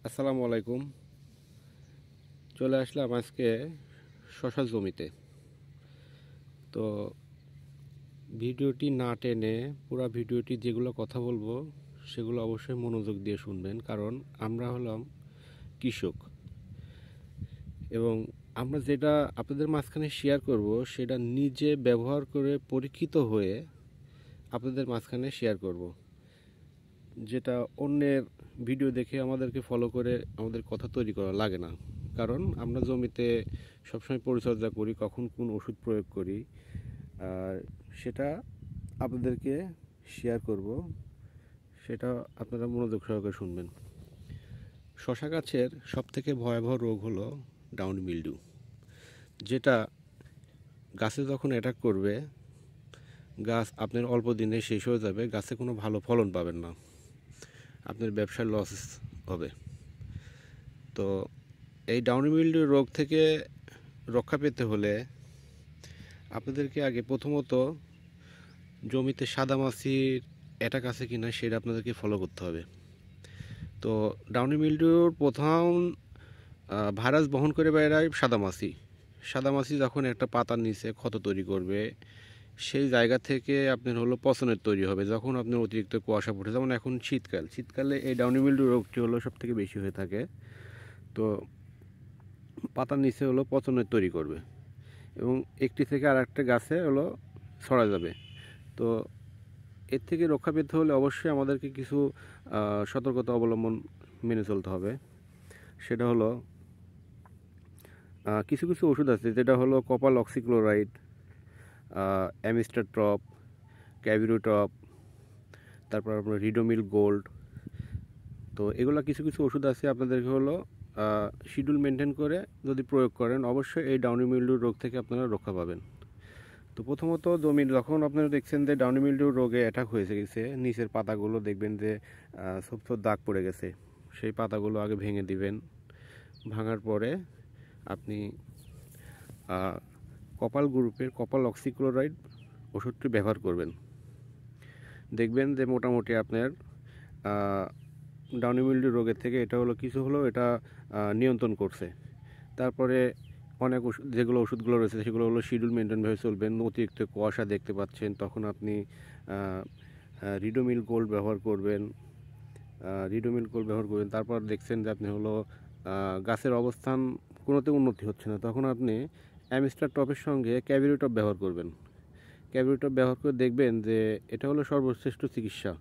আসসালামু আলাইকুম। চলে আসলাম আজকে শশা জমিতে। তো ভিডিওটি না টেনে পুরো ভিডিওটি যেগুলো কথা বলবো সেগুলো অবশ্যই মনোযোগ দিয়ে শুনবেন, কারণ আমরা হলাম কৃষক এবং আমরা যেটা আপনাদের মাঝখানে শেয়ার করব সেটা নিজে ব্যবহার করে পরীক্ষিত হয়ে আপনাদের মাঝখানে শেয়ার করব। যেটা অন্যের ভিডিও দেখে আমাদেরকে ফলো করে আমাদের কথা তৈরি করা লাগে না, কারণ আমরা জমিতে সবসময় পরিচর্যা করি, কখন কোন ওষুধ প্রয়োগ করি আর সেটা আপনাদেরকে শেয়ার করব। সেটা আপনারা মনোযোগ সহকারে শুনবেন। শশা গাছের সবথেকে ভয়াবহ রোগ হলো ডাউন মিল্ডিউ, যেটা গাছে যখন অ্যাটাক করবে গাছ আপনার অল্প দিনে শেষ হয়ে যাবে, গাছে কোনো ভালো ফলন পাবেন না, আপনার ব্যবসার লস হবে। তো এই ডাউনি মিল্ডিউ রোগ থেকে রক্ষা পেতে হলে আপনাদেরকে আগে প্রথমত জমিতে সাদামাছির অ্যাটাক আছে কিনা সেটা আপনাদেরকে ফলো করতে হবে। তো ডাউনি মিল্ডিউর প্রথম ভাইরাস বহন করে বেড়ায় সাদামাছি। সাদামাছি যখন একটা পাতার নিচে ক্ষত তৈরি করবে, সেই জায়গা থেকে আপনার হলো পচনের তৈরি হবে। যখন আপনার অতিরিক্ত কুয়াশা পড়ে, যেমন এখন শীতকালে এই ডাউনি মিল্ডিউ রোগটি হলো সবথেকে বেশি হয়ে থাকে। তো পাতার নিচে হলো পচনের তৈরি করবে এবং একটি থেকে আর একটা গাছে হলো ছড়া যাবে। তো এর থেকে রক্ষা পেতে হলে অবশ্যই আমাদেরকে কিছু সতর্কতা অবলম্বন মেনে চলতে হবে। সেটা হলো কিছু কিছু ওষুধ আছে, যেটা হলো কপার অক্সিক্লোরাইড, অ্যামিস্টারটপ, ক্যাভিরোটপ, তারপর আপনার রিডোমিল গোল্ড। তো এগুলো কিছু কিছু ওষুধ আছে, আপনাদেরকে হলো শিডিউল মেনটেন করে যদি প্রয়োগ করেন অবশ্যই এই ডাউনি মিল্ডিউ রোগ থেকে আপনারা রক্ষা পাবেন। তো প্রথমত জমির যখন আপনারা দেখছেন যে ডাউনি মিল্ডিউ রোগে অ্যাটাক হয়ে গেছে, নিচের পাতাগুলো দেখবেন যে ছোপ ছোপ দাগ পড়ে গেছে, সেই পাতাগুলো আগে ভেঙে দিবেন। ভাঙার পরে আপনি কপাল গ্রুপের কপার অক্সিক্লোরাইড ওষুধটি ব্যবহার করবেন। দেখবেন যে মোটামুটি আপনার ডাউনি মিল্ডিউ রোগের থেকে এটা হলো কিছু হলো এটা নিয়ন্ত্রণ করছে। তারপরে অনেক ওষুধ, যেগুলো ওষুধগুলো রয়েছে সেগুলো হলো শিডিউল মেনটেনভাবে চলবেন। অতিরিক্ত কুয়াশা দেখতে পাচ্ছেন, তখন আপনি রিডোমিল গোল্ড ব্যবহার করবেন। তারপর দেখছেন যে আপনি হলো গাছের অবস্থান কোনোতে উন্নতি হচ্ছে না, তখন আপনি অ্যামিস্টার টপের সঙ্গে ক্যাভিরোটপ ব্যবহার করবেন। ক্যাভিরোটপ ব্যবহার করে দেখবেন যে এটা হলো সর্বশ্রেষ্ঠ চিকিৎসা।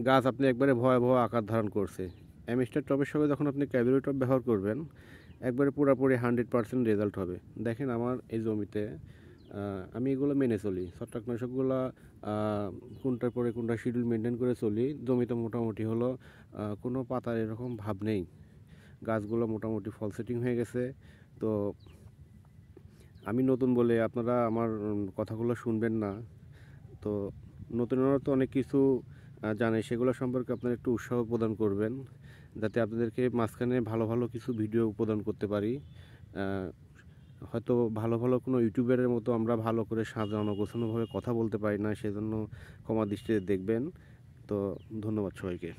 গাছ আপনি একবারে ভয়াবহ আকার ধারণ করছে, অ্যামিস্টার টপের সঙ্গে যখন আপনি ক্যাভিরোটপ ব্যবহার করবেন একবারে পুরোপুরি 100% রেজাল্ট হবে। দেখেন আমার এই জমিতে আমি এগুলো মেনে চলি, ছত্রাকনাশকগুলো কোনটার পরে কোনটা শিডিউল মেনটেন করে চলি। জমিতে মোটামুটি হলো কোনো পাতার এরকম ভাব নেই, গাছগুলো মোটামুটি ফল সেটিং হয়ে গেছে। তো আমি নতুন বলে আপনারা আমার কথাগুলো শুনবেন না। তো নতুনরা তো অনেক কিছু জানে, সেগুলো সম্পর্কে আপনারা একটু উৎসাহ প্রদান করবেন, যাতে আপনাদেরকে মাঝখানে ভালো ভালো কিছু ভিডিও প্রদান করতে পারি। হয়তো ভালো ভালো কোনো ইউটিউবারের মতো আমরা ভালো করে সাজানো গোছানোভাবে কথা বলতে পারি না, সেজন্য ক্ষমা দৃষ্টিতে দেখবেন। তো ধন্যবাদ সবাইকে।